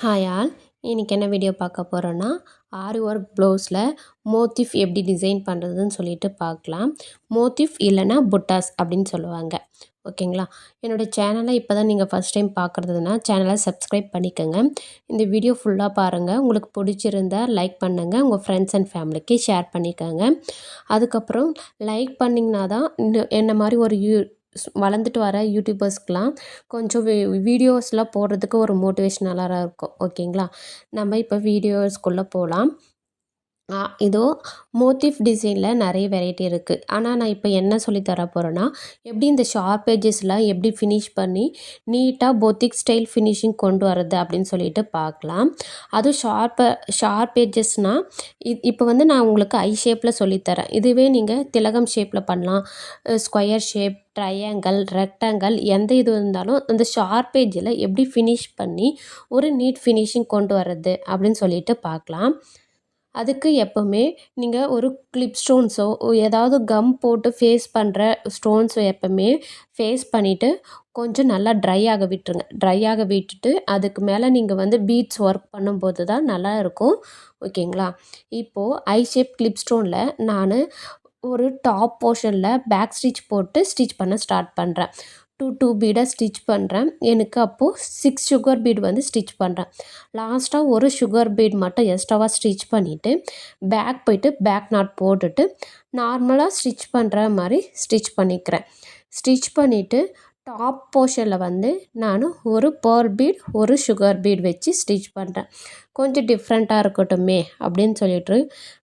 Hi all, இன்னைக்கு என்ன video பார்க்க போகிறோன்னா ஆரி ஒர்க் ப்ளவுஸில் மோட்டிஃப் எப்படி டிசைன் பண்ணுறதுன்னு சொல்லிட்டு பார்க்கலாம். மோட்டிஃப் இல்லைன்னா புட்டாஸ் அப்படின்னு சொல்லுவாங்க. ஓகேங்களா? என்னோடய சேனலை இப்போ தான் நீங்கள் ஃபஸ்ட் டைம் பார்க்குறதுனா சேனலை சப்ஸ்கிரைப் பண்ணிக்கோங்க. இந்த வீடியோ ஃபுல்லாக பாருங்கள். உங்களுக்கு பிடிச்சிருந்தா லைக் பண்ணுங்கள். உங்கள் ஃப்ரெண்ட்ஸ் அண்ட் ஃபேமிலிக்கு ஷேர் பண்ணிக்கோங்க. அதுக்கப்புறம் லைக் பண்ணிங்கன்னா தான் என்ன மாதிரி ஒரு வளர்ந்துட்டு வர யூடியூபர்ஸ்க்கெலாம் கொஞ்சம் வீடியோஸ்லாம் போடுறதுக்கு ஒரு மோட்டிவேஷ்னலாக இருக்கும். ஓகேங்களா? நம்ம இப்போ வீடியோஸ்குள்ளே போகலாம். இதோ மோட்டிஃப் டிசைனில் நிறைய வெரைட்டி இருக்குது. ஆனால் நான் இப்போ என்ன சொல்லி தர போகிறேன்னா, எப்படி இந்த ஷார்ப் எட்ஜஸ்லாம் எப்படி ஃபினிஷ் பண்ணி நீட்டாக பொத்திக் ஸ்டைல் ஃபினிஷிங் கொண்டு வரது அப்படின்னு சொல்லிட்டு பார்க்கலாம். அதுவும் ஷார்ப் எட்ஜஸ்னால் இப்போ வந்து நான் உங்களுக்கு ஐ ஷேப்பில் சொல்லித்தரேன். இதுவே நீங்கள் திலகம் ஷேப்பில் பண்ணலாம். ஸ்கொயர் ஷேப், ட்ரையாங்கிள், ரெக்டாங்கிள் எந்த இது இருந்தாலும் அந்த ஷார்ப் எட்ஜில் எப்படி ஃபினிஷ் பண்ணி ஒரு நீட் ஃபினிஷிங் கொண்டு வரது அப்படின்னு சொல்லிட்டு பார்க்கலாம். அதுக்கு எப்போவுமே நீங்கள் ஒரு கிளிப் ஸ்டோன்ஸோ ஏதாவது கம் போட்டு ஃபேஸ் பண்ணுற ஸ்டோன்ஸோ எப்போவுமே ஃபேஸ் பண்ணிவிட்டு கொஞ்சம் நல்லா ட்ரை ஆக விட்டுருங்க. ட்ரை ஆக விட்டுட்டு அதுக்கு மேலே நீங்கள் வந்து பீட்ஸ் ஒர்க் பண்ணும்போது தான் நல்லா இருக்கும். ஓகேங்களா? இப்போது ஐ ஷேப் கிளிப் ஸ்டோனில் நான் ஒரு டாப் போர்ஷனில் பேக் ஸ்டிச் போட்டு ஸ்டிச் பண்ண ஸ்டார்ட் பண்ணுறேன். 2 பீடை ஸ்டிச் பண்ணுறேன். எனக்கு அப்போது 6 சுகர் பீட் வந்து ஸ்டிச் பண்ணுறேன். லாஸ்ட்டாக ஒரு சுகர் பீட் மட்டும் எக்ஸ்ட்ராவாக ஸ்டிச் பண்ணிவிட்டு பேக் போய்ட்டு பேக் நாட் போட்டுட்டு நார்மலாக ஸ்டிச் பண்ணுற மாதிரி ஸ்டிச் பண்ணிக்கிறேன். ஸ்டிச் பண்ணிவிட்டு டாப் போர்ஷனில் வந்து நான் ஒரு பேர்ல் பீட், ஒரு சுகர் பீட் வச்சு ஸ்டிச் பண்ணுறேன். கொஞ்சம் டிஃப்ரெண்ட்டாக இருக்கட்டுமே அப்படின்னு சொல்லிட்டு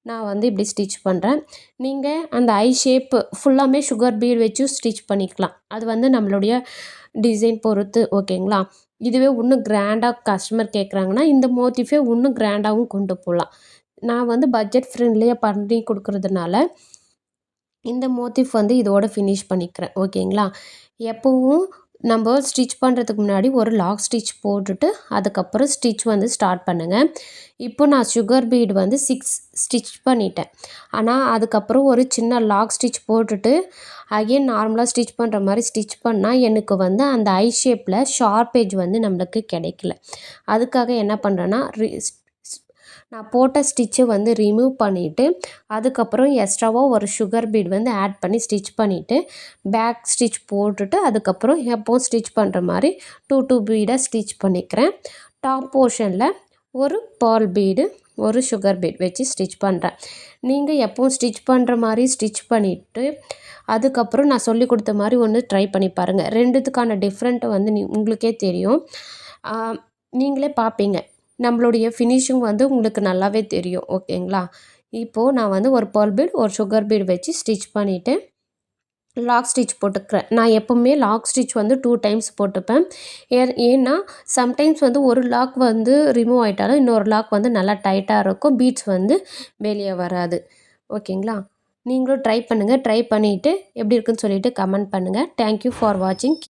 நான் வந்து இப்படி ஸ்டிச் பண்ணுறேன். நீங்கள் அந்த ஐ ஷேப்பு ஃபுல்லாமே சுகர் பீட் வச்சு ஸ்டிச் பண்ணிக்கலாம். அது வந்து நம்மளுடைய டிசைன் பொறுத்து. ஓகேங்களா? இதுவே இன்னும் கிராண்டாக கஸ்டமர் கேட்குறாங்கன்னா இந்த மோட்டிஃபே இன்னும் கிராண்டாகவும் கொண்டு போகலாம். நான் வந்து பட்ஜெட் ஃப்ரெண்ட்லியாக பண்ணி கொடுக்குறதுனால இந்த மோட்டிஃப் வந்து இதோட ஃபினிஷ் பண்ணிக்கிறேன். ஓகேங்களா? எப்போவும் நம்ம ஸ்டிச் பண்ணுறதுக்கு முன்னாடி ஒரு லாக் ஸ்டிச் போட்டுட்டு அதுக்கப்புறம் ஸ்டிச் வந்து ஸ்டார்ட் பண்ணுங்கள். இப்போ நான் சுகர் பீட் வந்து 6 ஸ்டிச் பண்ணிட்டேன். ஆனால் அதுக்கப்புறம் ஒரு சின்ன லாக் ஸ்டிச் போட்டுட்டு அகைன் நார்மலாக ஸ்டிச் பண்ணுற மாதிரி ஸ்டிச் பண்ணால் எனக்கு வந்து அந்த ஐ ஷேப்பில் ஷார்ப் எட்ஜ் வந்து நம்மளுக்கு கிடைக்கல. அதுக்காக என்ன பண்ணுறேன்னா நான் போட்ட ஸ்டிச்சை வந்து ரிமூவ் பண்ணிவிட்டு அதுக்கப்புறம் எக்ஸ்ட்ராவாக ஒரு சுகர் பீட் வந்து ஆட் பண்ணி ஸ்டிச் பண்ணிவிட்டு பேக் ஸ்டிச் போட்டுட்டு அதுக்கப்புறம் எப்போவும் ஸ்டிச் பண்ணுற மாதிரி 2 பீடை ஸ்டிச் பண்ணிக்கிறேன். டாப் போர்ஷனில் ஒரு பேர்ல் பீடு, ஒரு சுகர் பீட் வச்சு ஸ்டிச் பண்ணுறேன். நீங்கள் எப்போவும் ஸ்டிச் பண்ணுற மாதிரி ஸ்டிச் பண்ணிவிட்டு அதுக்கப்புறம் நான் சொல்லி கொடுத்த மாதிரி ஒன்று ட்ரை பண்ணி பாருங்கள். ரெண்டுத்துக்கான டிஃப்ரெண்ட்டை வந்து உங்களுக்கே தெரியும். நீங்களே பார்ப்பீங்க. நம்மளுடைய ஃபினிஷிங் வந்து உங்களுக்கு நல்லாவே தெரியும். ஓகேங்களா? இப்போது நான் வந்து ஒரு பேர்ல் பீட், ஒரு சுகர் பீட் வச்சு ஸ்டிச் பண்ணிவிட்டு லாக் ஸ்டிச் போட்டுக்கிறேன். நான் எப்போவுமே லாக் ஸ்டிச் வந்து 2 டைம்ஸ் போட்டுப்பேன். ஏன்னா சம்டைம்ஸ் வந்து ஒரு லாக் வந்து ரிமூவ் ஆகிட்டாலும் இன்னொரு லாக் வந்து நல்லா டைட்டாக இருக்கும். பீட்ஸ் வந்து வெளியே வராது. ஓகேங்களா? நீங்களும் ட்ரை பண்ணுங்கள். ட்ரை பண்ணிவிட்டு எப்படி இருக்குன்னு சொல்லிவிட்டு கமெண்ட் பண்ணுங்கள். தேங்க்யூ ஃபார் வாட்சிங்.